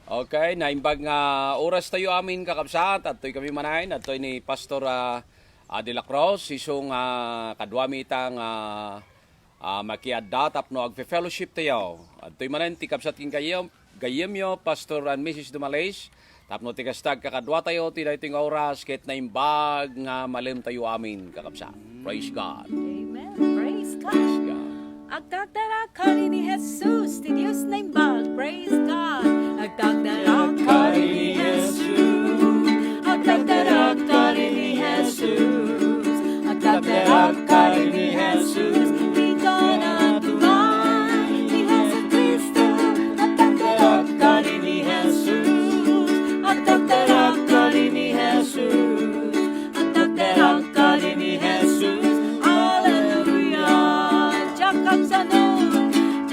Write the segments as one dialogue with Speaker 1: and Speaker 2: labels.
Speaker 1: Okay, naimbag nga oras tayo amin kakabsat at to'y kami manahin at to'y ni Pastor de la Cruz isong kadwami itang makiadda tapno agpe-fellowship tayo. At to'y manahin ti kabsat king gayem yo Pastor and Mrs. Dumal-is tapno ti kastag kakadwa tayo ti daytoy nga oras ket naimbag nga malim tayo amin kakabsat. Praise God.
Speaker 2: Amen. Praise God.
Speaker 1: Praise God.
Speaker 2: Agdagdarakari ni Jesus, ti Diyos na imbag. Praise God.
Speaker 1: Agdagdarakari ni Jesus.
Speaker 2: Agdagdarakari ni Jesus. Agdagdarakari ni Jesus. Ikaw na tuman ni Jesu Cristo. Agdagdarakari ni Jesus. Agdagdarakari ni Jesus. Agdagdarakari ni Jesus.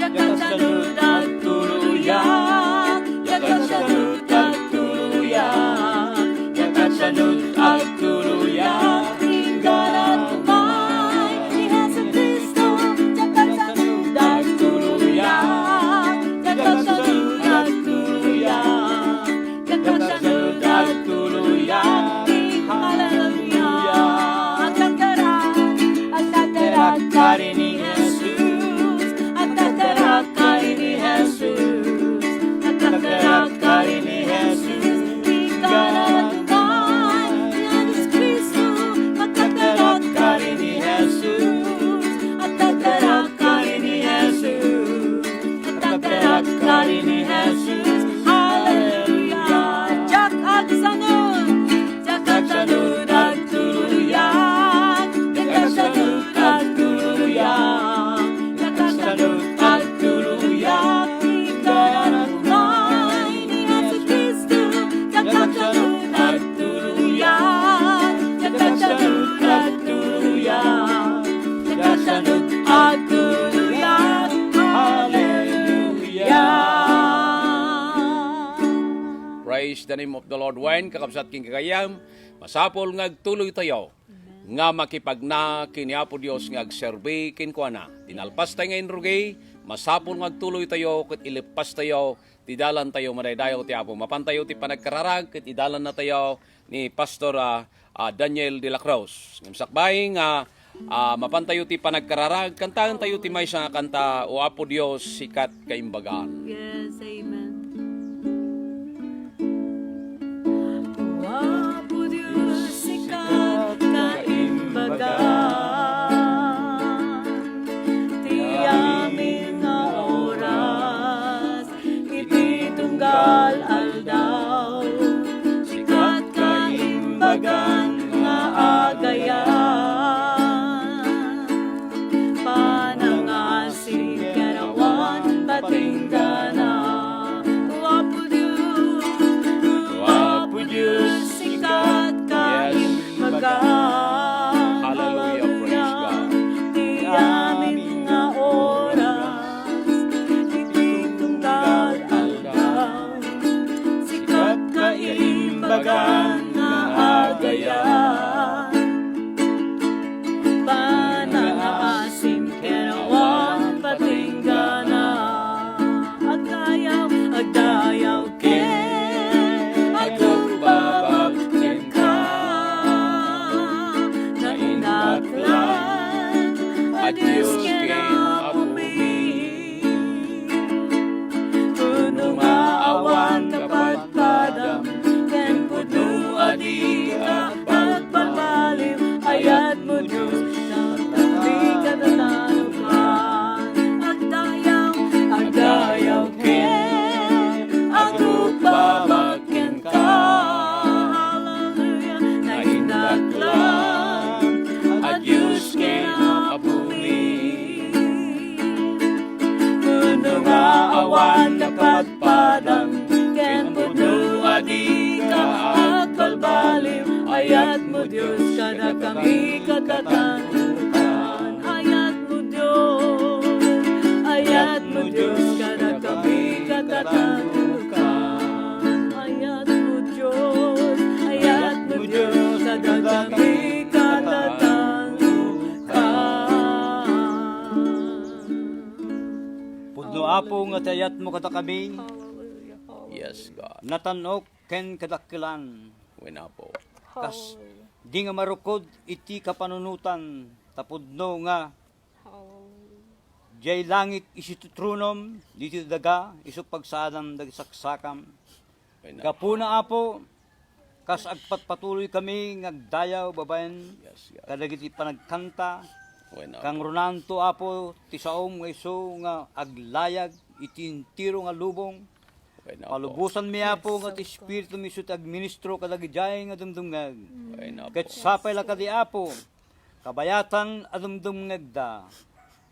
Speaker 2: Jakang sanud at tuluyan, jakang sanud at tuluyan, jakang sanud at tuluyan, tinggal at tumay ni Jesu Cristo, jakang sanud at tuluyan, jakang sanud at tuluyan, jakang sanud at tuluyan, hallelujah, agdagdarakari ni Agdagdarakari ni Jesus, agdagdarakari ni Jesus, ikaw na tuman ni Jesu Cristo, agdagdarakari ni Jesus, agdagdarakari ni Jesus, agdagdarakari ni Jesus, hallelujah, jakag sanud at tuluyan, jakag sanud at tuluyan. Sanud at tuluyan, ikaw na tunay ni Jesu Cristo. Jakag sanud at tuluyan, jakag sanud at tuluyan, jakag sanud at tuluyan, hallelujah.
Speaker 1: Praise the name of the Lord. Wen kakabsat king kagayam, masapol ngagtuloy tayo. Nga makipagna kini Apo Dios nga agserbi kin kuana. Tinalpas tayo ngayon rugay, masapol ngagtuloy tayo ket ilipas tayo, tidalan tayo madaydayo ti Apo. Mapantayo ti panagkararag ket idalan na tayo ni Pastor Daniel de la Cruz. Ngimsakbay nga mapantayo ti panagkararag, kantahan tayo ti maysa nga kanta o Apo Dios sikat kaimbagan.
Speaker 2: Yes, amen. O Apo Dios sikat kaimbagan, ti amin nga oras, iti tunggal aldaw, sikat kaimbagan nga agayan, panangasig karawan batinggana. O Apo Dios sikat kaimbagan. Bagan nga agayan, panangasim kerawan patinggana, agdayaw ken, agbabagten ka, na inaklan, adios ken apumi, puno nga awan kapat padam, adi ka pagpagbalim, ayat mo Diyos, natali ka natanukan. Agdayaw ken, agbabagten ka, hallelujah, na hinaklan, adios ken apuli. Puno nga awan kapagpadang, ken puno adi ka agbalbalim, ayat mo Diyos, kada kami katatanukan. Ayat mo Diyos, kada kami katatanukan. Ayat mo Diyos, kada kami katatanukan.
Speaker 3: Pudno Apo nga tayat mo kata kami,
Speaker 2: Hallelujah.
Speaker 1: Yes, God.
Speaker 3: natanok ken kadakilan.
Speaker 1: Wena po.
Speaker 3: Kas
Speaker 2: Hallelujah.
Speaker 3: di nga marukod iti kapanunutan tapudno nga
Speaker 2: Hallelujah.
Speaker 3: jay langit isitutrunom dito daga isu pagsadam dagsaksakam.
Speaker 1: Wena.
Speaker 3: Gapuna apo kas agpatpatuloy kami ngagdayaw babayan
Speaker 1: Yes, God.
Speaker 3: kadagiti panagkanta
Speaker 1: Wena
Speaker 3: kang
Speaker 1: po.
Speaker 3: Ronaldo apo tisaom nga iso nga aglayag itintiro nga lubong.
Speaker 1: Wena po.
Speaker 3: Palubusan mi apo
Speaker 2: Yes,
Speaker 3: nga
Speaker 2: of
Speaker 3: ti espiritu mi sut administro kadagijay nga dumdumngag.
Speaker 1: Wena po.
Speaker 3: Ket sapay la kadi apo. Kabayatan adumdumngag da.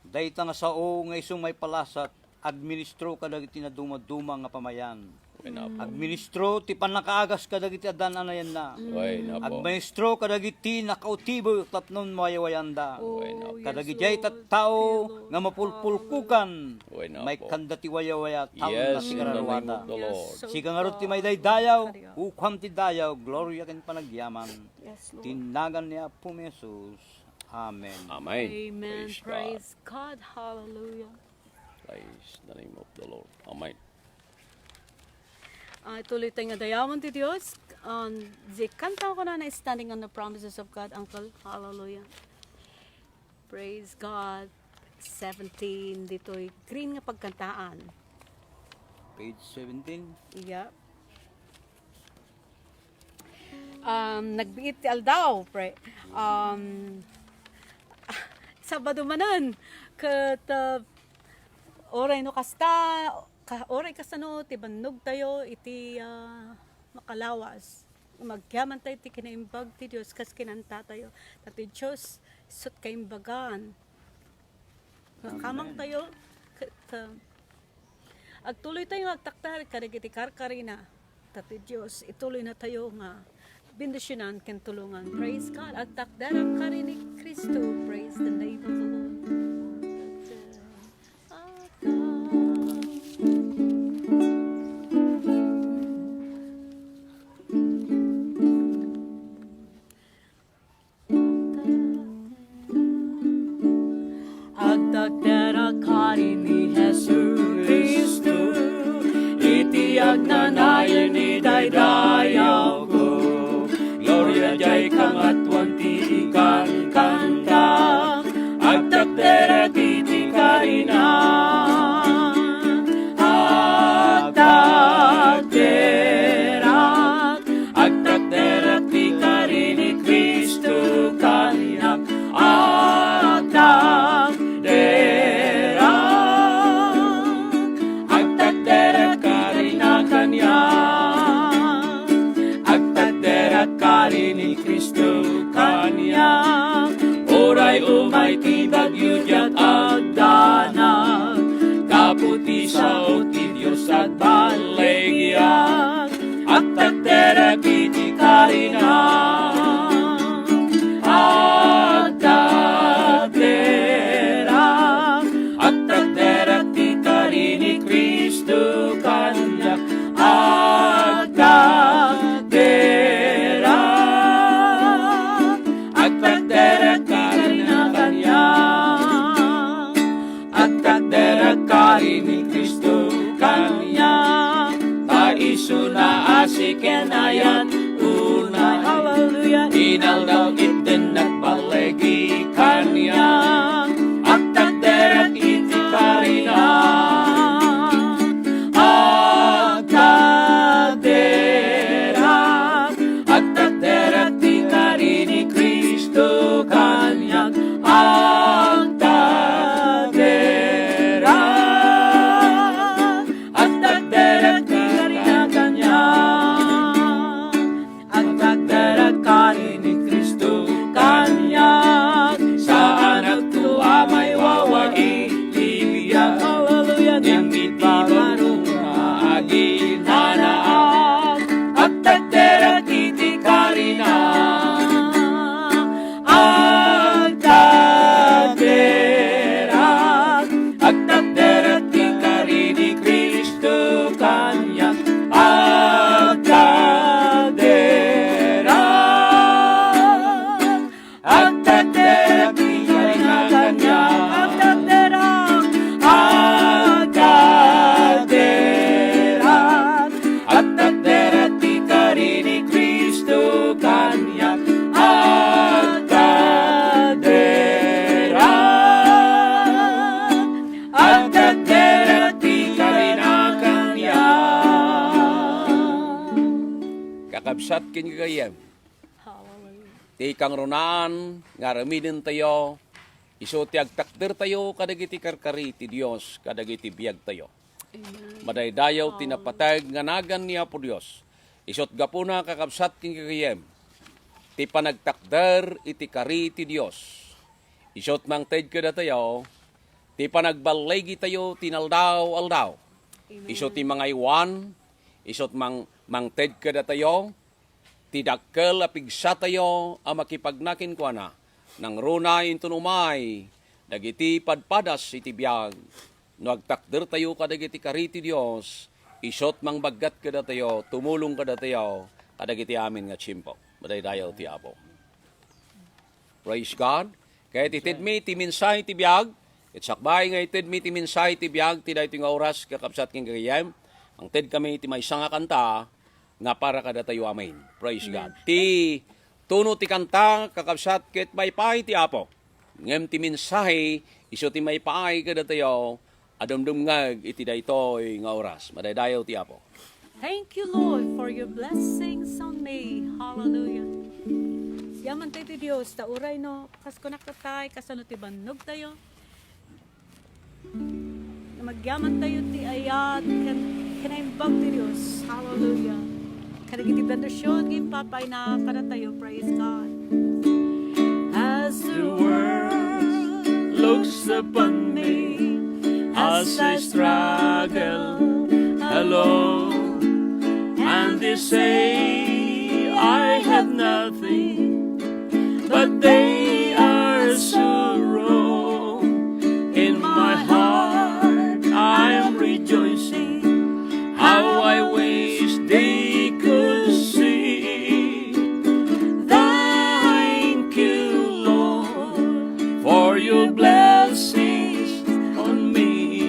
Speaker 3: Dayta nga sao nga iso may palasat administro kadagiti na dumaduma nga pamayan.
Speaker 1: Wena po.
Speaker 3: Administro ti panakaagas kadagiti adan anayan na.
Speaker 1: Wena po.
Speaker 3: Agmaestro kadagiti nakautibo tapnon mayawayanda.
Speaker 1: Wena po.
Speaker 3: Kadagijay tattao nga mapulpulkukan.
Speaker 1: Wena
Speaker 3: May
Speaker 1: po.
Speaker 3: kandati wayawaya taon na
Speaker 1: Yes, in the name
Speaker 3: sigararuada.
Speaker 1: of the Lord.
Speaker 3: Sigangarot ti may daydayaw, ukam ti dayaw, gloria ken panagyaman.
Speaker 2: Yes, Lord.
Speaker 3: Tinagan niya po Jesus. Amen.
Speaker 1: Amen.
Speaker 2: Amen.
Speaker 1: Praise God.
Speaker 2: Praise God. Hallelujah.
Speaker 1: Praise the name of the Lord. Amen.
Speaker 2: Tuloy tayo nga dayawan ti Diyos. Kanta ko na standing on the promises of God, Uncle. Hallelujah. Praise God. 17. Dito'y green nga pagkantaan.
Speaker 3: Page 17.
Speaker 2: Yeah. Nagbiit ti Aldaw, pre. Sabado manan. Kat oray no kasta, oray kasano, tibannog tayo, iti makalawas. Magyaman tayo, ti kinaimbag ti Diyos, kas kinanta tayo. Tati Diyos, sut kaimbagan. Kamang tayo, agtuloy tayo agtaktar, karigiti karkarina. Tati Diyos, ituloy na tayo nga bindisyonan ken tulungan. Praise God. Agtakdar ang kari ni Kristo. Praise the name of the Lord. Agtakdar ang kari ni Jesus Kristo. Iti agnanayan ni daydayaw ko. Gloria jay kangatuan ti ikan kanta. Agtakdera kiti karina. Agtakdera ti karini Kristo kaniyak. Agtakdera karina kaniyak. Agtakdera karini Kristo kaniyak. Oray umay ti bagyo diat agdanag. Kaputi sa ti Diyos at balegyan. Agtakdera kiti karina. Agtakdera ti karini Kristo kaniyak. Agtakdera karina kaniyak. Agtakdera karini Kristo kaniyak. Taiso na asiken ayan unay. Hallelujah. Inaldaw iten nagbalegi kaniyak. Agtakdera iti karina. Agtakdera ti karini Kristo kaniyak. Agtakdera karina kaniyak. Agtakdera karini Kristo kaniyak. Sa anak
Speaker 1: kakabsat kin kagayam.
Speaker 2: Hallelujah.
Speaker 1: Ti kang runaan, nga ramidin tayo, iso ti agtakder tayo, kadagiti karkari ti Diyos, kadagiti biyag tayo.
Speaker 2: Amen.
Speaker 1: Madaydayaw tinapatag nga nagan niya po Diyos. Isot gapuna kakabsat kin kagayam. Ti panagtakder iti kari ti Diyos. Isot mang ted kada tayo, ti panagbalegi tayo tinaldaw-aldaw.
Speaker 2: Amen.
Speaker 1: Isot ti mga iwan, isot mang ted kada tayo, ti dakkel apigsa tayo a makipagnakin ko na. Nang runa intunumay, dagiti padpadas iti biyag. No agtakder tayo kadagiti kari ti Diyos, isot mang baggat kada tayo, tumulong kada tayo, kadagiti amin nga tsimpo. Madaydayaw ti Apo. Praise God. Kaya titid mi ti minsay ti biyag, itsakbay nga itid mi ti minsay ti biyag, ti dayto nga oras kakabsat king kagayam, ang tid kami ti may nga kanta, nga para kada tayo amin. Praise God. Ti tuno ti kanta, kakabsat ket may pahay ti Apo. Ngem ti minsay, iso ti may pahay kada tayo, adumdumngag iti daytoy nga oras. Madaydayaw ti Apo.
Speaker 2: Thank you, Lord, for your blessings on me. Hallelujah. Yaman tayo ti Diyos, tauray no, kas kunakatay, kasano ti bannog tayo. Magyaman tayo ti ayat, kanaimbag ti Diyos. Hallelujah. Kanagiti bendasyon, game papay na para tayo. Praise God. As the world looks upon me, as I struggle alone, and they say I have nothing, but they are so wrong. In my heart I am rejoicing, how I wish they could see. Thank you, Lord, for your blessings on me.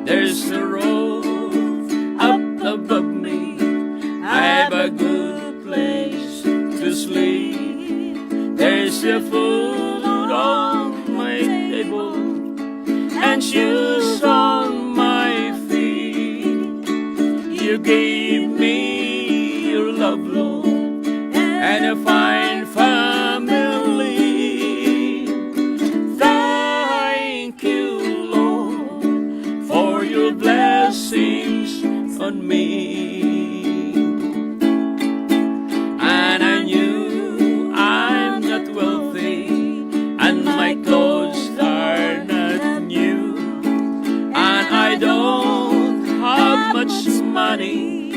Speaker 2: There's a road up above me, I have a good place to sleep. There's a food on my table and shoes on my feet. You gave me your love, Lord, and a fine family. Thank you, Lord, for your blessings on me. And I knew I'm not wealthy, and my clothes are not new, and I don't have much money,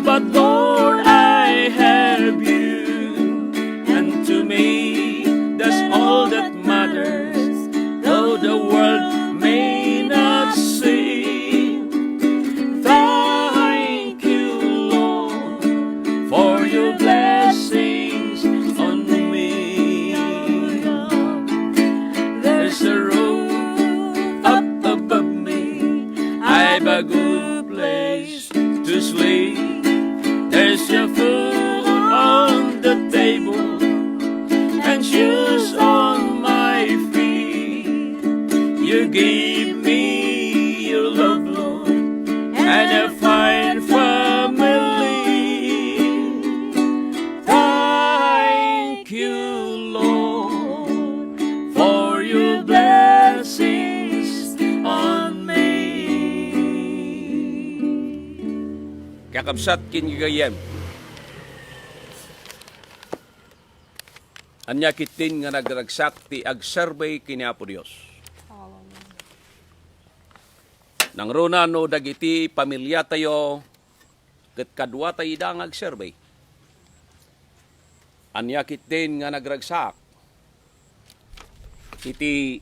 Speaker 2: but Lord, I have you, and to me that's all that matters, though the world may not see. Thank you, Lord, for your blessings on me. There's a road up above me, I've a good place to sleep. There's your food on the table and shoes on my feet. You gave me your love, Lord, and a fine family. Thank you, Lord, for your blessings on me.
Speaker 1: Kakabsat kin kagayam. Anya kitin nga nagragsak ti agsurvey kini Apo Dios. Nang runa no dagiti pamilya tayo, ket kadwa tayo dang agsurvey. Anya kitin nga nagragsak iti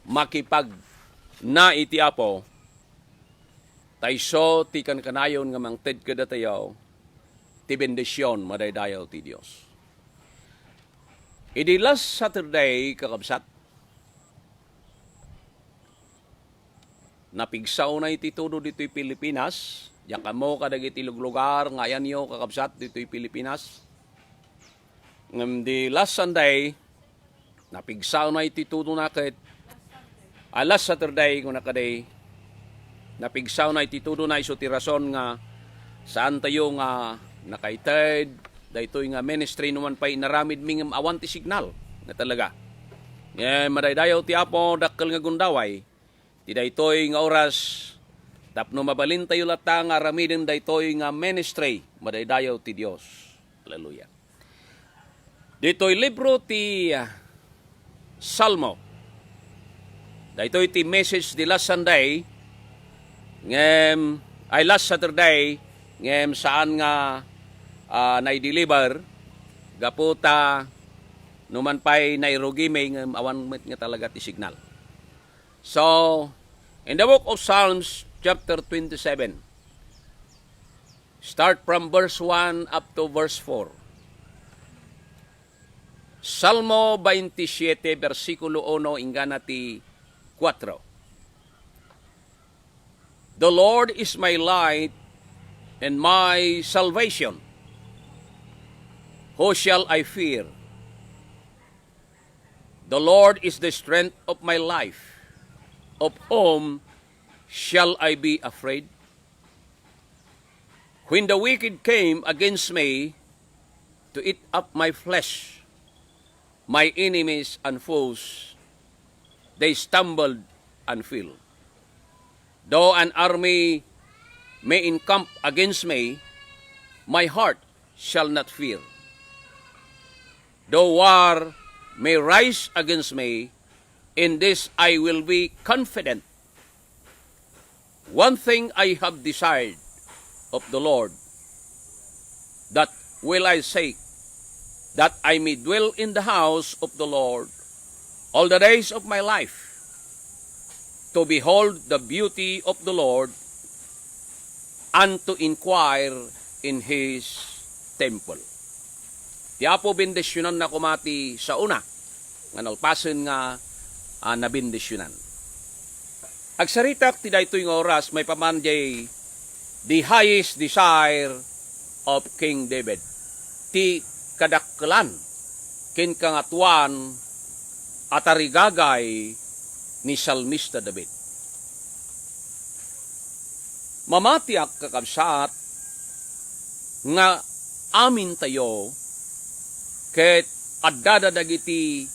Speaker 1: makipag na iti Apo, tayso ti kankanayon nga mangted kada tayo, ti bendisyon madaydayaw ti Dios. Idi last Saturday, kakabsat, napigsaw na iti todo dito'y Pilipinas, yaka mo kadagiti lugar, ngayan yo kakabsat dito'y Pilipinas. Ngam di last Sunday, napigsaw na iti todo na kahit last Saturday, kung nakaday, napigsaw na ititudo na iso ti rason nga saan tayo nga nakaited, daytoy nga ministry naman pa inaramid ming awan ti signal nga talaga. Madaydayaw ti Apo dakkel nga gundaway, ti daytoy nga oras tapno mabalin tayo lata nga aramidin daytoy nga ministry, madaydayaw ti Dios. Hallelujah. Dito'y libro ti Salmo. Daytoy ti message di last Sunday, last Saturday, saan nga naideliver, gaputa, numan pa'y nairugime, awan nga talaga ti signal. So, in the book of Psalms, chapter 27, start from verse 1 up to verse 4. Salmo 27, versikulo 1, ingana ti 4. The Lord is my light and my salvation. Who shall I fear? The Lord is the strength of my life. Of whom shall I be afraid? When the wicked came against me to eat up my flesh, my enemies and foes, they stumbled and fell. Though an army may encamp against me, my heart shall not fear. Though war may rise against me, in this I will be confident. One thing I have desired of the Lord, that will I seek, that I may dwell in the house of the Lord all the days of my life, to behold the beauty of the Lord, and to inquire in His temple. Ti Apo bendisyonan na kumati sa una, nga nalpasen nga nabindisyonan. Agsaritak ti daytoy nga oras, may pamanjay the highest desire of King David. Ti kadakkelan ken kangatuan at arigagay ni Salmista David. Mamatiak kakabsat nga amin tayo ket addada dagiti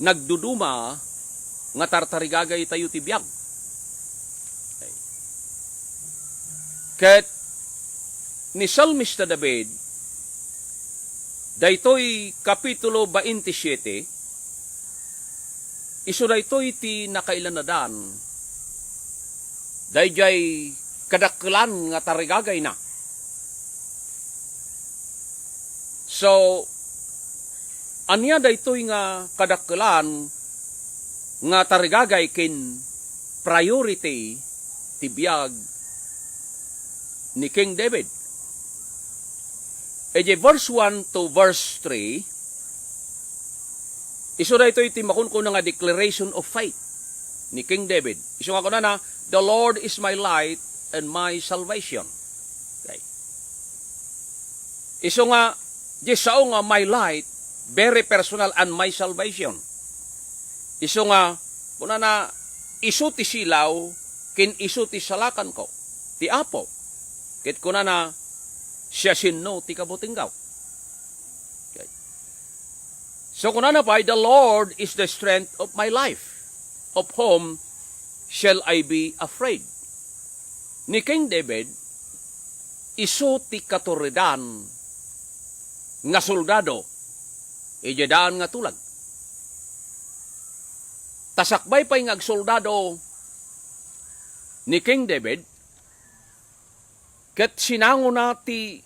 Speaker 1: nagduduma nga tartarigagay tayo ti biag. Ket ni Salmista David, daytoy kapitulo 27, iso daytoy ti nakailanadan, dayjay kadakkelan nga tarigagay na. So, anya daytoy nga kadakkelan nga tarigagay ken priority ti biag ni King David. Verse 1 to verse 3, iso dayto iti makunko nga declaration of faith ni King David. Iso nga kuna na, the Lord is my light and my salvation. Okay. Iso nga, sao nga my light, very personal, and my salvation. Iso nga, kuna na, iso ti silaw, kin iso ti salakan ko, ti Apo. Ket kuna na, siya sinno ti kabutinggaw. Okay. So kuna na pa, the Lord is the strength of my life. Of whom shall I be afraid? Ni King David, iso ti katuridan nga soldado, ijadaan nga tulag. Tasakbay pa yung soldado ni King David, ket sinango na ti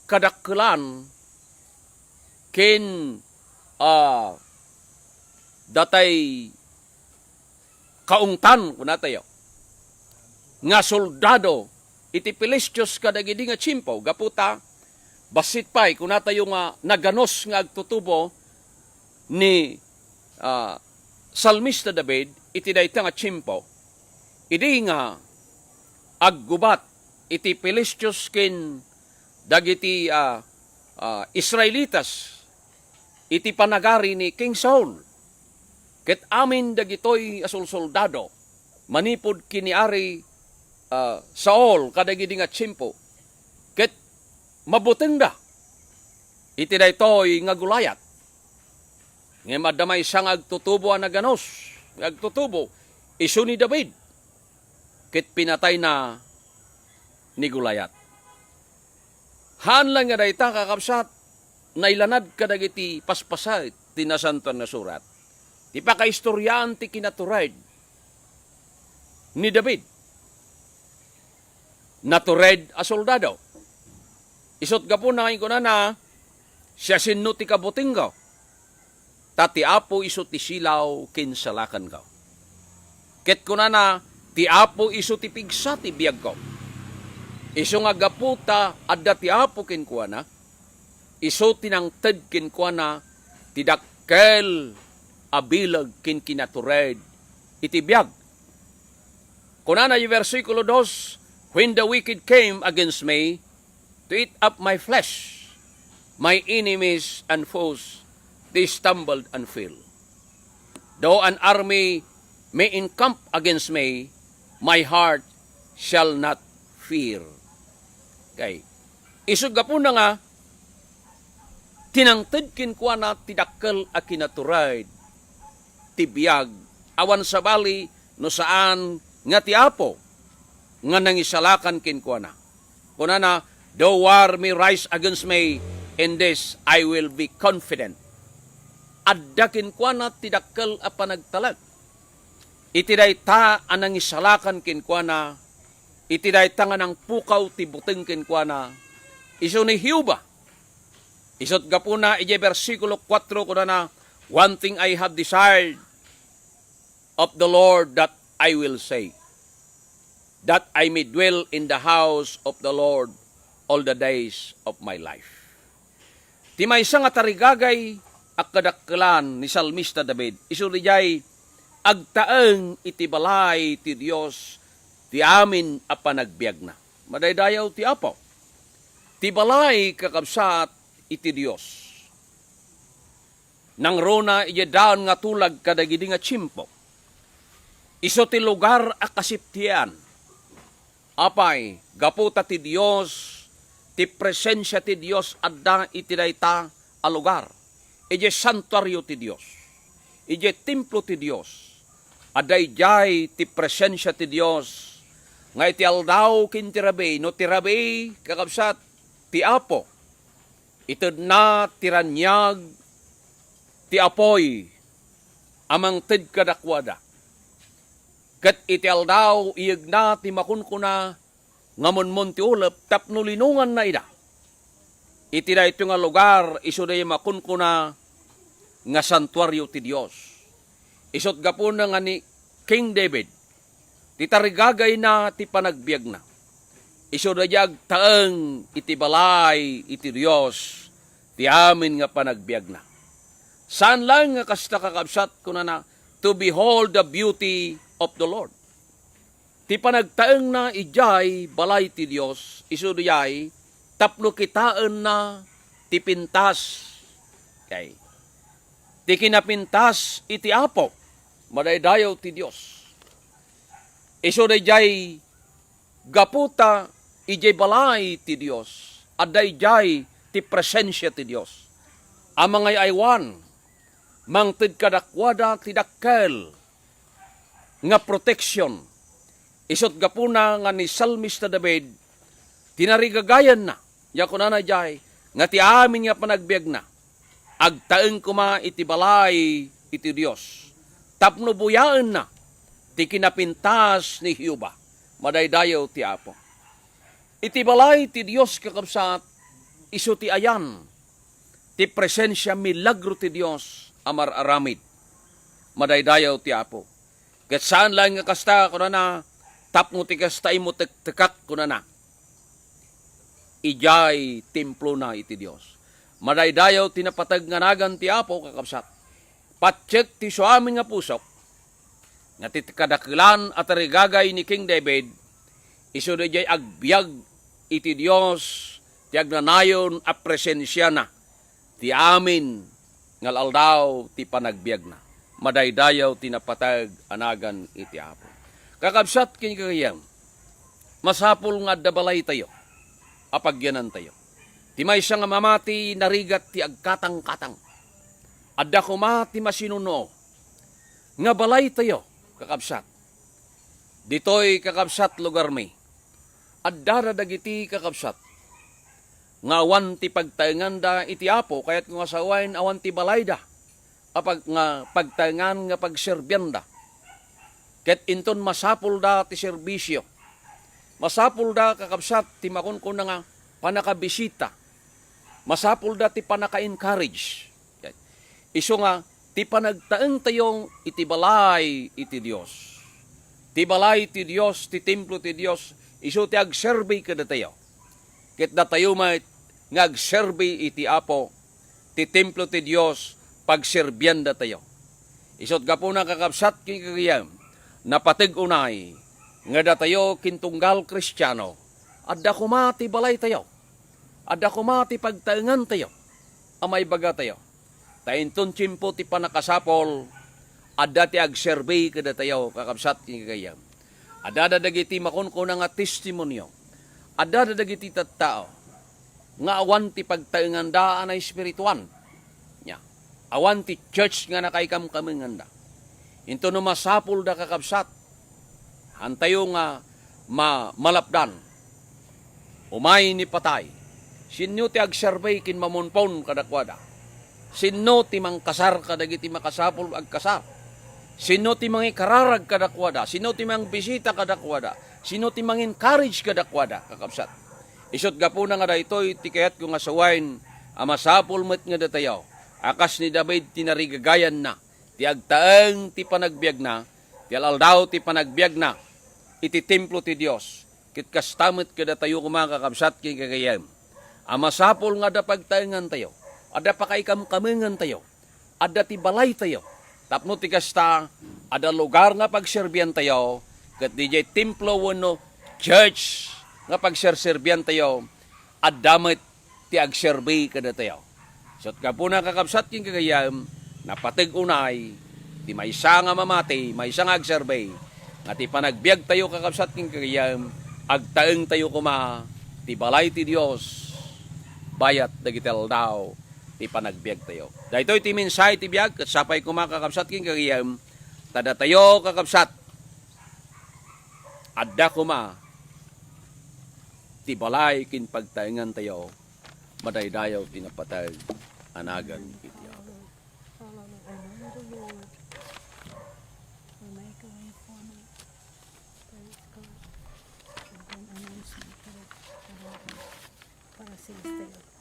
Speaker 1: kadakkelan ken datay kaungtan kuna tayo nga soldado iti Pilistios kadagidi nga tsimpo gaputa basit pay kuna tayo nga naganos nga agtutubo ni Salmista David iti dayta nga tsimpo idi nga aggubat iti Pilistios ken dagiti Israelitas iti panagari ni King Saul. Ket amin dagitoy asul soldado manipod kiniari Saul kadagidi nga tsimpo. Ket mabuteng da. Iti daytoy nga gulayat. Nga madamay siyang agtutubo ang naganos. Agtutubo. Isu ni David. Ket pinatay na ni Gulayat. Haan lang nga dayta kakabsat, nailanad kadagiti paspasay tinasantan na surat. Di pa kaistoryaan ti kinatured ni David. Natured a soldado. Isot ka po na na siya sino ti kabuting ka. Tati apo iso ti silaw kinsalakan ka. Ket kunana ti apo iso ti pigsa ti biyag ka. Iso nga gaputa adda ti apo kinkuana. Iso tinangted kinkuana ti dakkel abilag kinatured iti biyag. Kunana yung versikulo 2, when the wicked came against me to eat up my flesh, my enemies and foes, they stumbled and fell. Though an army may encamp against me, my heart shall not fear. Okay. Isug po na nga, tinangted kinkwa na tidakkel a kinatured, tibiyag, awan sa bali, no saan nga ti apo, nga nangisalakan kinkwa na. Kunana, though war may rise against me, in this I will be confident. Adda kinkwa na tidakkel a panagtalag. Iti dayta anang isalakan kinkwa na, iti dayta nga ng pukaw ti buteng kinkwa na, iso ni Hiuba. Isot gapuna iti versikulo 4 kuna na, one thing I have desired of the Lord that I will say, that I may dwell in the house of the Lord all the days of my life. Ti maysa nga tarigagay ak kadakkelan ni Salmista David, isu dijay agtaeng iti balay ti Dios ti amin a panagbiag na. Madaydayaw ti apo. Ti balay kakabsat iti Dios. Nang rona iti daan nga tulag kadagidi nga tsimpo. Iso ti lugar a kasiptian. Apay, gaputa ti Dios, ti presensya ti Dios adda iti dayta a lugar. Ije santuaryo ti Dios. Ije templo ti Dios. Aday jay ti presensya ti Dios. Nga iti aldaw kin tirabe, no tirabe kakabsat ti apo. Itod na tiranyag ti apoy amang ted kadakwada. Kat iti aldaw iyag na ti makunkuna ngamonmon ti ulap tapno linungan na ida. Iti da ito nga lugar iso da yung makunkuna nga santuaryo ti Dios. Isot gapon na nga ni King David, ti tarigagay na ti panagbiag na. Iso da jag taeng iti balay iti Dios, ti amin nga panagbiag na. Saan lang nga kasta kakabsat ko na to behold the beauty of the Lord. Ti panagtaeng na ijay balay ti Dios, iso da jay tapno kitaan na ti pintas. Okay. Ti kinapintas iti apo, madaydayaw ti Dios. Iso dayjay gaputa ijay balay ti Dios. Adayjay ti presensya ti Dios. Amangay aywan, mangted kadakwada ti dakkel nga protection. Isot gapuna nga ni Salmista David, tinarigagayan na, yakunana jay, nga ti amin nga panagbiag na, agtaeng kuma iti balay iti Dios. Tapno buyaan na, ti kinapintas ni Hiuba, madaydayaw ti apo. Iti balay ti Dios kakabsat, iso ti ayan, ti presensya milagro ti Dios, amar aramid, madaydayaw ti apo. Ket saan lang nga kasta, kunana, tapno ti kasta imo tekak, kunana, ijay templo na iti Dios. Madaydayaw tinapatag nga nagan ti apo kakabsat. Patsyek ti suamin nga pusok, nga ti kadakilan at rigagay ni King David, iso na jay agbyag iti Dios, ti agnanayon a presensya na, ti amin ngal aldaw ti panagbiag na. Madaydayaw tinapatag anagan iti apo. Kakabsat kinikagayam, masapul nga dabalay tayo, apagyanan tayo. Ti may siya nga mamati narigat ti agkatang-katang. Adda kumati masinuno, nga balay tayo, kakabsat. Ditoy kakabsat lugar mi. Adda dagiti kakabsat. Nga awan ti pagtaengan da iti apo, kaya't nga sawain awan ti balay da. Apag nga pagtaengan nga pagserbyan da. Ket inton masapul da ti serbisyo. Masapul da kakabsat ti makunkun na nga panakabisita. Masapul da ti panaka-encourage. Iso nga ti panagtaeng tayong iti balay iti Dios. Ti balay ti Dios, ti templo ti Dios, iso ti agserbi kada tayo. Ket da tayo may nga agserbi iti apo, ti templo ti Dios, pagserbyan da tayo. Isot ka po na kakabsat kikagayam, napatig unay, nga da tayo kintunggal Kristiyano, adda kumati balay tayo, adda kumati pagtaengan tayo, amay baga tayo. Tainton tsimpo ti panakasapol, adda ti agserbi kada tayo, kakabsat kikagayam. Adda dagiti makunkuna nga testimonyo, adda dagiti tattao, nga awan ti pagtaengan da anay spirituan. Nya, awan ti church nga nakaikam kaminganda. Into no masapul da kakabsat, hantayo nga malapdan, umay ni patay, sinyo ti agserbay kin mamunpon kadakwada, sinno ti mangkasar kadagiti makasapul agkasar, sinno ti mangikararag kadakwada, sinno ti mang bisita kadakwada, sinno ti mang-encourage kadakwada, kakabsat. Isot gapo na nga da ito'y tikayat ko nga sawain, amasapul met nga datayaw, akas ni David tinarigagayan na, ti agtaeng ti panagbiag na, ti alaldaw ti panagbiag na, iti templo ti Dios, kit kastamit kada tayo kumakakabsat king kagayam. Amasapul nga da pagtaengan tayo, ada pakaikamkamingan tayo, ada ti balay tayo, tapno ti kasta, ada lugar nga pagserbian tayo, kat DJ templo wano church, nga pagserserbian tayo, at damit ti agserbi kada tayo. Sot ka po na kakabsat king kagayam, napatig unay, ti maysa nga mamati, maysa nga agserbi, nga ti panagbiag tayo kakabsat king kagayam, agtaeng tayo kuma, ti balay ti Dios, bayat dagitel daw, ti panagbiag tayo. Dahito ti minsay ti biag, at sapay kuma kakabsat king kagayam, tada tayo kakabsat, adda kuma, ti balay kin pagtaengan tayo, madaydayaw tinapatag, anagan iti ako.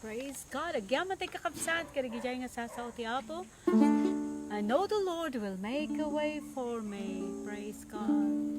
Speaker 2: Praise God. Agyaman tayo kakabsat, karigijay nga sasaw ti Apo. I know the Lord will make a way for me. Praise God.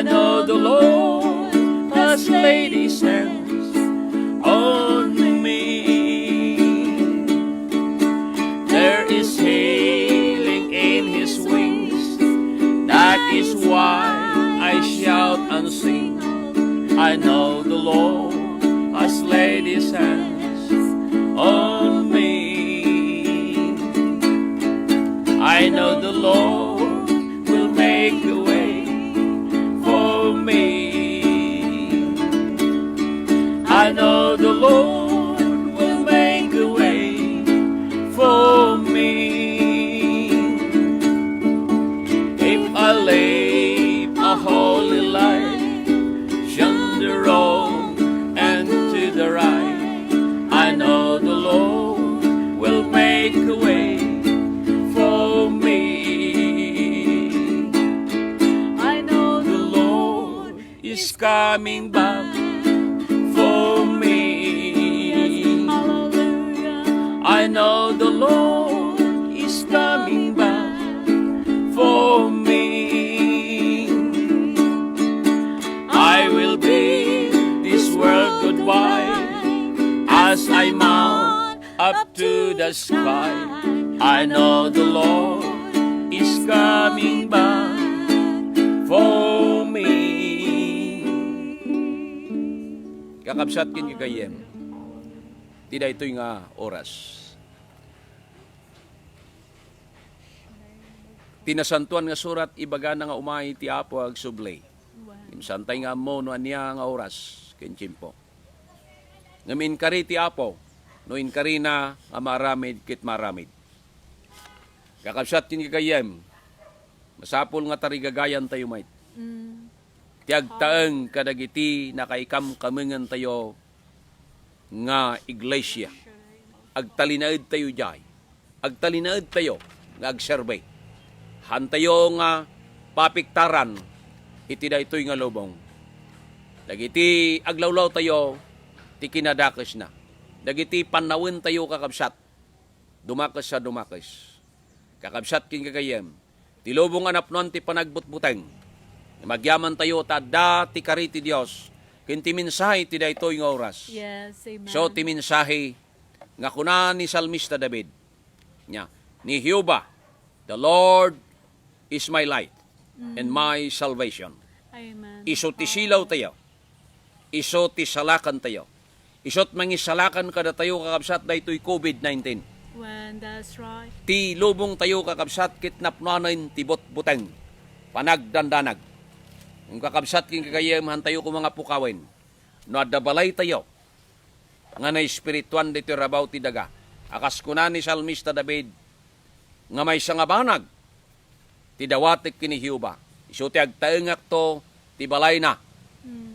Speaker 1: know the Lord has laid His hands on me. There is healing in His wings. That is why I shout and sing. I know the Lord has laid His hands on me. I know the Lord will make a way for me. I know the Lord will make a way for me. If I live a holy life, shun the wrong and to the right, I know the Lord will make a way for me. I know the Lord is coming back for me. I know the Lord is coming back for me. I will bid this world goodbye as I mount up to the sky. I know the Lord is coming back for me. Kakabsat kin kagayem. Tida ito'y nga oras. Tinasantuan nga surat ibaga na nga umay ti Apo ag sublay. Imsantay nga mo no aniya nga oras ken chimpo. Ngamin kari ti Apo no inkari na nga maramid kit maramid. Kakabsat kin kagayem. Masapol nga tarigagayan tayo mait. Tiag taeng kadagiti nakaikam kamengan tayo nga iglesia. Agtalinaed tayo jay. Agtalinaed tayo nga agserbe. Hantayo nga papiktaran iti daytoy nga lubong. Dagiti aglawlaw tayo ti kinadakes na. Dagiti panawin tayo kakabsat. Dumakes sa dumakes. Kakabsat kin kagayem. Ti lubong anapnon ti panagbutbuteng. Magyaman tayo ta ti kari ti Dios. Ken ti mensahe ti daytoy nga oras.
Speaker 2: Yes, amen.
Speaker 1: So ti mensahe nga kuna ni Salmista David. Nya, ni Jehovah, the Lord is my light and my salvation.
Speaker 2: Amen.
Speaker 1: Iso ti silaw tayo. Iso ti salakan tayo. Isot mangisalakan kada tayo kakabsat daytoy COVID-19.
Speaker 2: When that's right.
Speaker 1: Ti lubong tayo kakabsat kitnapnanan ti bot-buteng. Panagdandanag. Kung kakabsat kin kagayem tayo ko mga pukawin. No adabalay tayo. Nga na espirituan dito rabaw ti daga. Akas kuna ni Salmista David nga may sangabanag ti dawatik kini Hiuba. Isu ti agtaengak to ti balay na.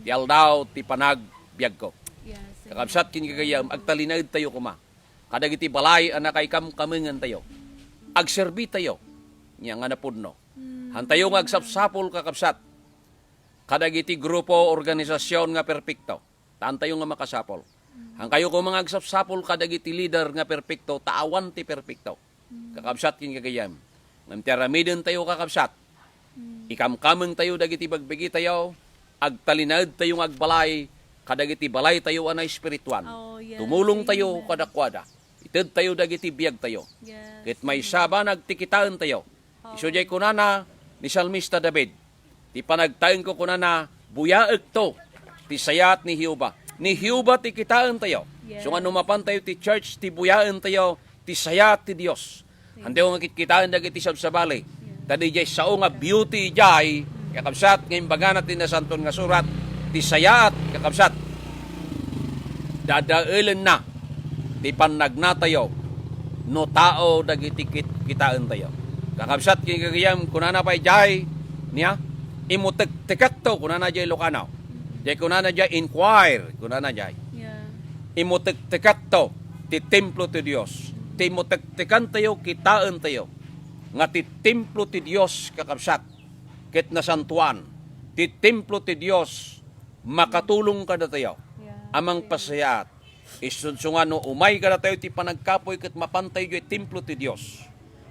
Speaker 1: Ti aldaw ti panagbiag ko.
Speaker 2: Yes.
Speaker 1: Kakabsat kini kagayam agtalinaed tayo kuma. Kadagiti balay anakay kamengan tayo. Agserbi tayo. Nya nga napudno. Hantayo nga agsapsapol kakabsat. Kadagiti grupo organisasyon nga perpekto. Tantayo nga makasapol. Hangkayo ko mga agsapsapol kadagiti leader nga perpekto taawan ti perpekto. Kakabsat kini kagayam. Ngam tiaramiden tayo kakabsat. Ikamkameng tayo dagiti bagbigi tayo. Agtalinaed tayo agbalay. Kadagiti balay tayo anay espirituan.
Speaker 2: Oh, yes.
Speaker 1: Tumulong tayo
Speaker 2: Amen.
Speaker 1: kadakwada. Ited tayo dagiti biyag tayo.
Speaker 2: Yes.
Speaker 1: Ket may saba nagtikitaan tayo. Isujay kunana ni Salmista David. Ti panagtaen ko kunana buyaeg to ti sayat ni Hiuba. Ni Hiuba ti kitaan tayo.
Speaker 2: Yes.
Speaker 1: So nga numapan tayo ti church ti buyaen tayo ti sayat ti Dios. Hande nga kitkitaan dagiti sabsabali. Tadi jay sao nga beauty jay kakabsat ngayon baga natin na santon nga surat ti sayat kakabsat. Dadaelen na ti pannagnatayo no tao dagiti kitaan tayo. Kakabsat kay kagayam kunana pay jay niya imutek-tekat to kunana jay Ilocano. Jay kunana jay inquire kunana jay.
Speaker 2: Yeah.
Speaker 1: Imutek-tekat to ti templo ti Dios. Ti imutek-tekan tayo kitaan tayo. Nga ti templo ti Dios kakabsat ket nasantuan. Ti templo ti Dios makatulong kada tayo.
Speaker 2: Yeah.
Speaker 1: Amang pasayat. Isunsungan no umay kada tayo ti panagkapoy ket mapantay yu templo ti Dios.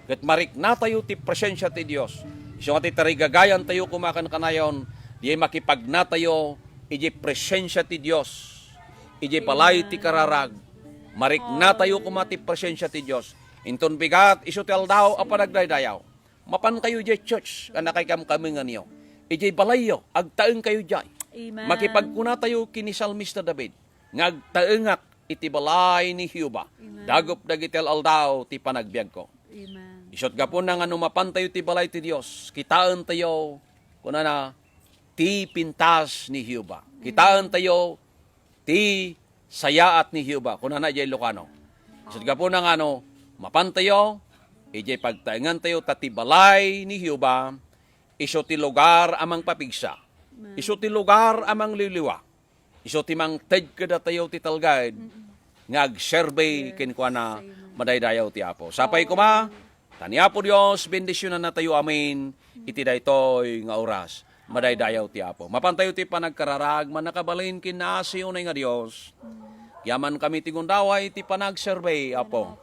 Speaker 1: Ket marikna tayo ti presensya ti Dios. Isu nga ti tarigagayan tayo kumakan kanayon Di makipagnatayo, iji presensya ti Diyos. Iji balay ti kararag. Marik na tayo kumati presensya ti Diyos. Inton bigat, isutel daw apa nagdaydayaw. Mapan kayo di church, kanakay kami nga niyo. Iji balayo, agtaeng kayo di.
Speaker 2: Amen.
Speaker 1: Makipagkuna tayo kini Salmista David. Ngagtaengak iti balay ni Hiuba. Dagop dagitel aldaw ti panagbiag ko.
Speaker 2: Amen.
Speaker 1: Isot ga po nang mapan tayo ti balay ti Diyos. Kitaan tayo, kunana, ti pintas ni Hiuba. Kitaan tayo, ti sayaat ni Hiuba. Kunana jay Ilocano. Isot ga po nang mapan tayo, ijay pagtaengan tayo, tati balay ni Hiuba, iso ti lugar amang papigsa. Iso ti lugar amang liliwa. Iso ti mang ted kada tayo ti talgad. Ngag-survey kinkwana madaydayaw ti Apo. Sapay ko ma, tani Apo Dios, bendisyonan na tayo amin, iti daytoy nga oras. Madaydayaw ti Apo. Mapantayo ti panagkararag, manakabalin kinasiyo na nga Dios. Yaman kami ti gundaway, ti panag-survey, Apo.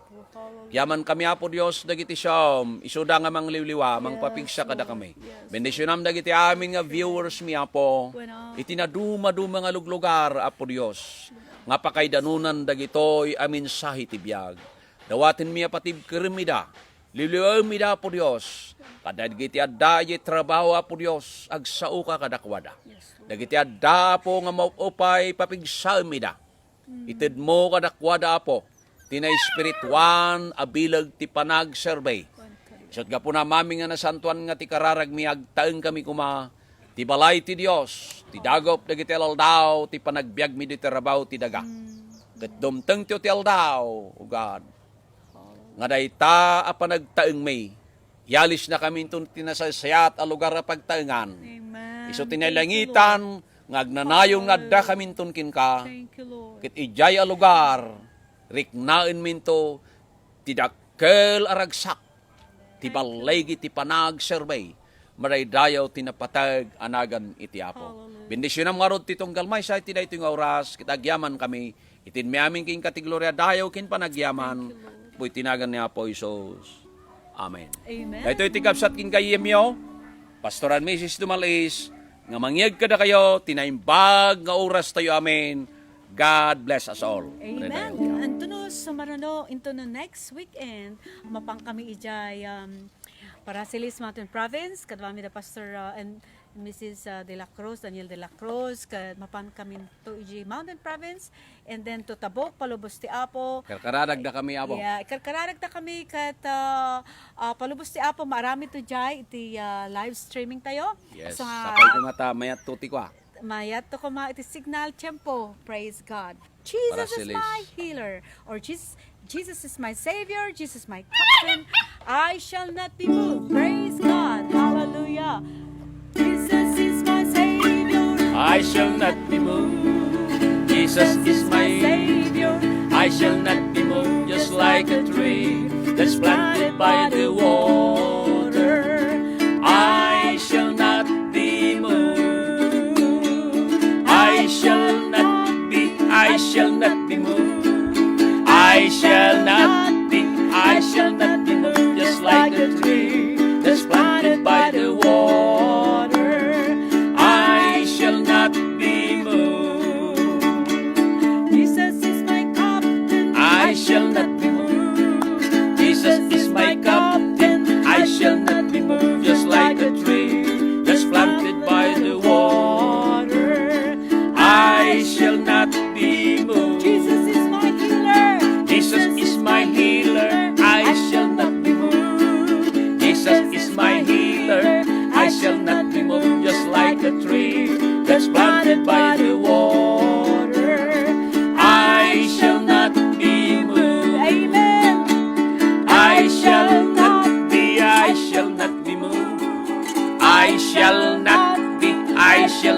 Speaker 1: Yaman kami, Apo Dios, dagiti siyam, isuda nga mang liwliwa, mang papigsa kada kami. Bendisyonam dagiti amin nga viewers mi, Apo. Itinaduma-duma nga luglugar, Apo Dios. Nga pakaidanunan dagitoy amin sahi ti biag. Dawatin mi apatib kerimida, liwliwa mida, Apo Dios. Kada dagiti adda iti trabaho, Apo Dios, agsao ka kadakwada. Dagiti adda, Apo, nga maupay papigsa mida. Itid mo kadakwada, Apo. Tinay spirituan, abilag ti panag-survey. Isot ga po na mami nga nasantuan nga ti kararag mi agtaeng kami kuma, ti balay ti Dios, ti dagop dagiti aldaw, ti panagbiag mi di tarabaw ti daga. Ket dumteng ti aldaw, o God. Nga dayta a panagtaeng mi, yalis na kami itong tinasasayat a lugar a pagtaengan.
Speaker 2: Amen.
Speaker 1: Isot tinalangitan, ngagnanayong nadda kami itong kinka,
Speaker 2: Thank you, Lord.
Speaker 1: ket ijay a lugar, riknaen minto ti dakkel aragsak ti balay ti panag-survey maraydayaw ti napatag anagan iti Apo. Bendisyonam nga rod ti tunggal may sa iti daytoy nga oras kitagyaman kami itin mi amin king kategorya dayaw kin panagyaman puy tinagan ni Apo Isus. Amen.
Speaker 2: Amen.
Speaker 1: Daytoy ti kapsat kin kayemyo Pastoran Mrs. Dumal-is nga mangyag kada kayo tinaimbag nga oras tayo amen. God bless us all.
Speaker 2: Amen. Anto no, sumarano, into no next weekend, mapang kami ijay Parasilis Mountain Province, kadwami da Pastor and Mrs. De La Cruz, Daniel De La Cruz, kad mapan kami to ijay Mountain Province, and then to Tabok, Palubos ti Apo.
Speaker 1: Karkararag na kami, Apo.
Speaker 2: Yeah, karkararag na kami kat Palubos ti Apo, marami to jay, iti live streaming tayo.
Speaker 1: Yes,
Speaker 2: So,
Speaker 1: sapay ko nga ta, mayat tuti ko
Speaker 2: mayat to kuma iti signal tempo. Praise God. Jesus is
Speaker 1: Parasilis.
Speaker 2: my healer. Or Jesus is my Savior. Jesus is my captain. I shall not be moved. Praise God. Hallelujah. Jesus is my Savior.
Speaker 1: I shall not be moved. Jesus is my
Speaker 2: Savior.
Speaker 1: I shall not be moved, just like a tree that's planted by the water. I shall not be moved. I shall not be moved. I shall not be, I shall not be moved, just like a tree that's planted by the water. I shall not be moved.
Speaker 2: Jesus is my captain.
Speaker 1: I shall not be moved. Jesus is my captain. I shall not be moved, just like a tree that's planted by the water. I shall not be moved.
Speaker 2: Jesus is my healer.
Speaker 1: Jesus is my healer. I shall not be moved. Jesus is my healer. I shall not be moved, just like a tree that's planted by the water. I shall not be moved.
Speaker 2: Amen.
Speaker 1: I shall not be, I shall not be moved. I shall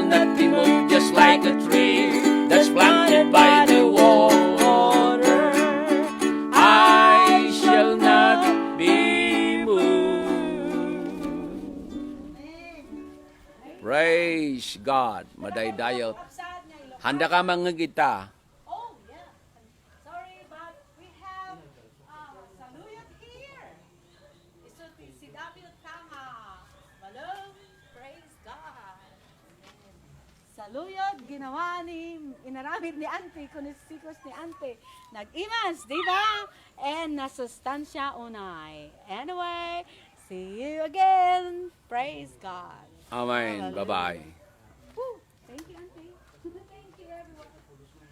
Speaker 1: not be moved, just like a tree that's planted by the water. I shall not be moved. Praise God. Madaydayot. Handa ka mangagita.
Speaker 2: Oh, yeah. Sorry, but we have saluyot here. Iso si David Tama. Balong. Praise God. saluyod, ginawa ni, inaramid ni Auntie, kunisikos ni Auntie. Nag-imas, di ba? And nasustansya unay. Anyway, see you again. Praise God.
Speaker 1: Amen.
Speaker 2: Hallelujah.
Speaker 1: Bye-bye.